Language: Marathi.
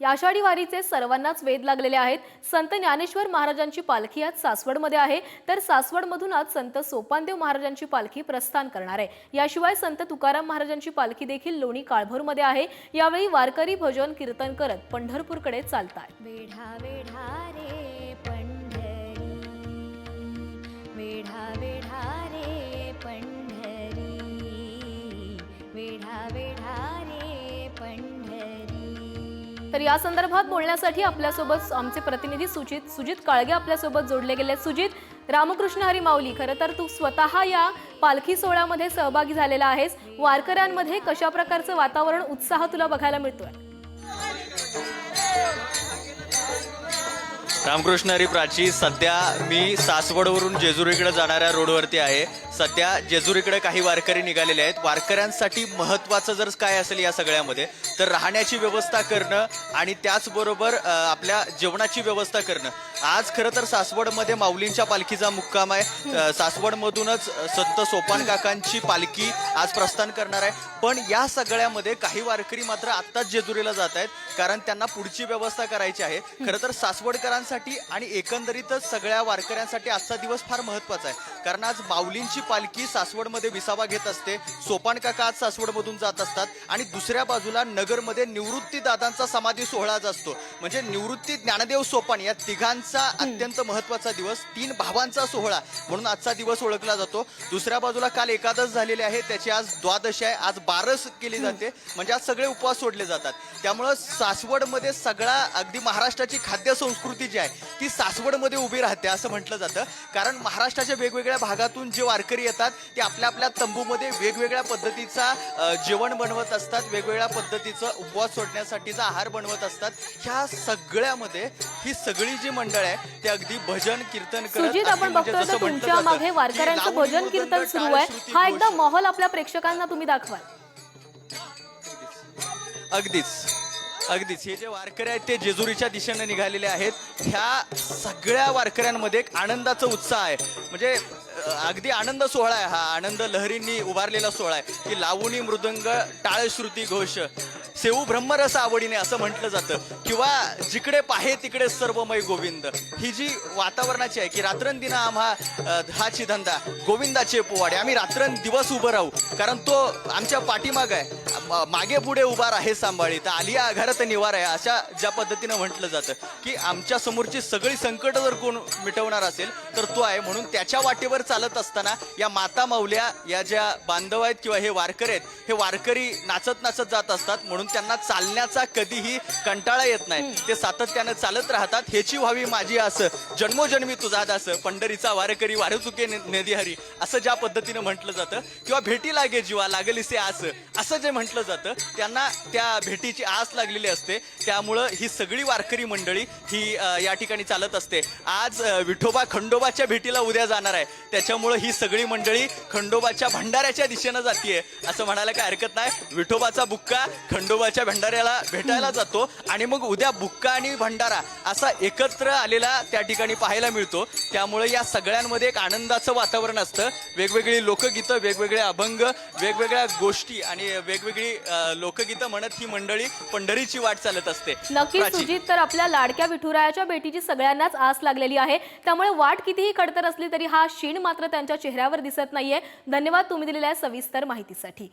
आषाढी वारीचे सर्वांनाच वेध लागलेले आहेत। संत ज्ञानेश्वर महाराजांची पालखी आज सासवडमध्ये आहे, तर सासवडमधून आज संत सोपानदेव महाराजांची पालखी प्रस्थान करणार आहे। याशिवाय संत तुकाराम महाराजांची पालखी देखील लोणी काळभोरमध्ये आहे। यावेळी वारकरी भजन कीर्तन करत पंढरपूरकडे चालतात। वेढा वेढा रे पंढरी, वेढा वेढा रे पंढरी, वेढा वेढा रे पंढरी। तर या संदर्भात बोलण्यासाठी आपल्यासोबत आमचे प्रतिनिधी सुजित काळगे आपल्यासोबत जोडले गेले। सुजित, रामकृष्ण हरी माऊली, खरं तर तू स्वतः या पालखी सोहळ्यामध्ये सहभागी झालेला आहेस। वारकऱ्यांमध्ये कशा प्रकारचं वातावरण, उत्साह तुला बघायला मिळतोय? रामकृष्ण हरी प्राची, सध्या मी सासवडवरून जेजुरीकडे जाणाऱ्या रोडवरती आहे। सध्या जेजुरीकडे काही वारकरी निघालेले आहेत। वारकऱ्यांसाठी महत्त्वाचं जर काय असेल या सगळ्यामध्ये तर राहण्याची व्यवस्था करणं आणि त्याचबरोबर आपल्या जेवणाची व्यवस्था करणं। आज खरं तर सासवडमध्ये माऊलींच्या पालखीचा मुक्काम आहे। सासवडमधूनच संत सोपान काकांची पालखी आज प्रस्थान करणार आहे। पण या सगळ्यामध्ये काही वारकरी मात्र आत्ताच जेजुरीला जात आहेत, कारण त्यांना पुढची व्यवस्था करायची आहे। खरं तर सासवडकरांसाठी आणि एकंदरीतच सगळ्या वारकऱ्यांसाठी आजचा दिवस फार महत्त्वाचा आहे, कारण आज माऊलींची पालखी सासवडमध्ये विसावा घेत असते। सोपान काका आज सासवडमधून जात असतात आणि दुसऱ्या बाजूला नगरमध्ये निवृत्ती दादांचा समाधी सोहळा असतो। म्हणजे निवृत्ती, ज्ञानदेव, सोपान या तिघांचा अत्यंत महत्त्वाचा दिवस, तीन भावांचा सोहळा म्हणून आजचा दिवस ओळखला जातो। दुसऱ्या बाजूला काल एकादश झालेले आहे, त्याची आज द्वादशी आहे, आज बारस केली जाते, म्हणजे आज सगळे उपवास सोडले जातात। त्यामुळं सासवडमध्ये सगळा अगदी महाराष्ट्राची खाद्य संस्कृती जी आहे ती सासवडमध्ये उभी राहते असं म्हटलं जातं, कारण महाराष्ट्राच्या वेगवेगळ्या भागातून जे वारकरी येतात ते आपल्या आपल्या तंबूमध्ये वेगवेगळ्या पद्धतीचा जेवण बनवत असतात, वेगवेगळ्या पद्धतीचं उपवास सोडण्यासाठीचा आहार बनवत असतात। ह्या सगळ्यामध्ये ही सगळी जी मंडळ आहे ते अगदी भजन कीर्तन करत, आपण बघतोय तर तुमच्या मागे वारकऱ्यांचं भजन कीर्तन सुरू आहे। हा एकदा माहोल आपल्या प्रेक्षकांना तुम्ही दाखवाल? अगदीच हे जे वारकरी आहेत ते जेजुरीच्या दिशेने निघालेले आहेत। ह्या सगळ्या वारकऱ्यांमध्ये एक आनंदाचा उत्साह आहे, म्हणजे अगदी आनंद सोहळा आहे हा। आनंद लहरींनी उभारलेला सोहळा आहे की लावणी मृदंग टाळ श्रुती घोष सेऊ ब्रह्मरस आवडीने असं म्हटलं जातं, किंवा जिकडे पाहे तिकडे सर्वमय गोविंद। ही जी वातावरणाची आहे की रात्रंदिना आम्हा हाची धंदा गोविंदाचे पोवाडे, आम्ही रात्रंदिवस उभं राहू, कारण तो आमच्या पाठीमाग आहे, मागे पुढे उभा आहे सांभाळी, तर आलिया आघारात निवार आहे, अशा ज्या पद्धतीनं म्हटलं जातं की आमच्या समोरची सगळी संकट जर कोण मिटवणार असेल तर तो आहे। म्हणून त्याच्या वाटेवर चालत असताना या माता माऊल्या, या ज्या बांधव आहेत किंवा हे वारकरी आहेत, हे वारकरी नाचत नाचत जात असतात, म्हणून त्यांना चालण्याचा कधीही कंटाळा येत नाही, ते सातत्यानं चालत राहतात। ह्याची व्हावी माझी आस, जन्मोजन्मी तुझा दास, पंढरीचा वारकरी वारू चुके नदी हरी, असं ज्या पद्धतीनं म्हटलं जातं, किंवा भेटी लागे जीवा लागलीसे आस असं जे म्हटलं जातं, त्यांना त्या भेटीची आस लागलेली असते। त्यामुळं ही सगळी वारकरी मंडळी ही या ठिकाणी चालत असते। आज विठोबा खंडोबाच्या भेटीला उद्या जाणार आहे, त्याच्यामुळं ही सगळी मंडळी खंडोबाच्या भंडाऱ्याच्या दिशेनं जातीये असं म्हणायला काय हरकत नाही। विठोबाचा बुक्का खंडोबाच्या भंडाऱ्याला भेटायला जातो आणि मग उद्या बुक्का आणि भंडारा असा एकत्र आलेला त्या ठिकाणी पाहायला मिळतो। त्यामुळे या सगळ्यांमध्ये एक आनंदाचं वातावरण असतं। वेगवेगळी लोकगीतं, वेगवेगळे अभंग, वेगवेगळ्या गोष्टी आणि वेगवेगळी लोकगीतं म्हणत ही मंडळी पंढरीची वाट चालत असते। नक्कीच सुजित, तर आपल्या लाडक्या विठुरायाच्या भेटीची सगळ्यांनाच आस लागलेली आहे, त्यामुळे वाट कितीही खडतर असली तरी हा क्षीण मात्र त्यांच्या चेहऱ्यावर दिसत नाहीये। धन्यवाद तुम्ही दिलेल्या सविस्तर माहितीसाठी।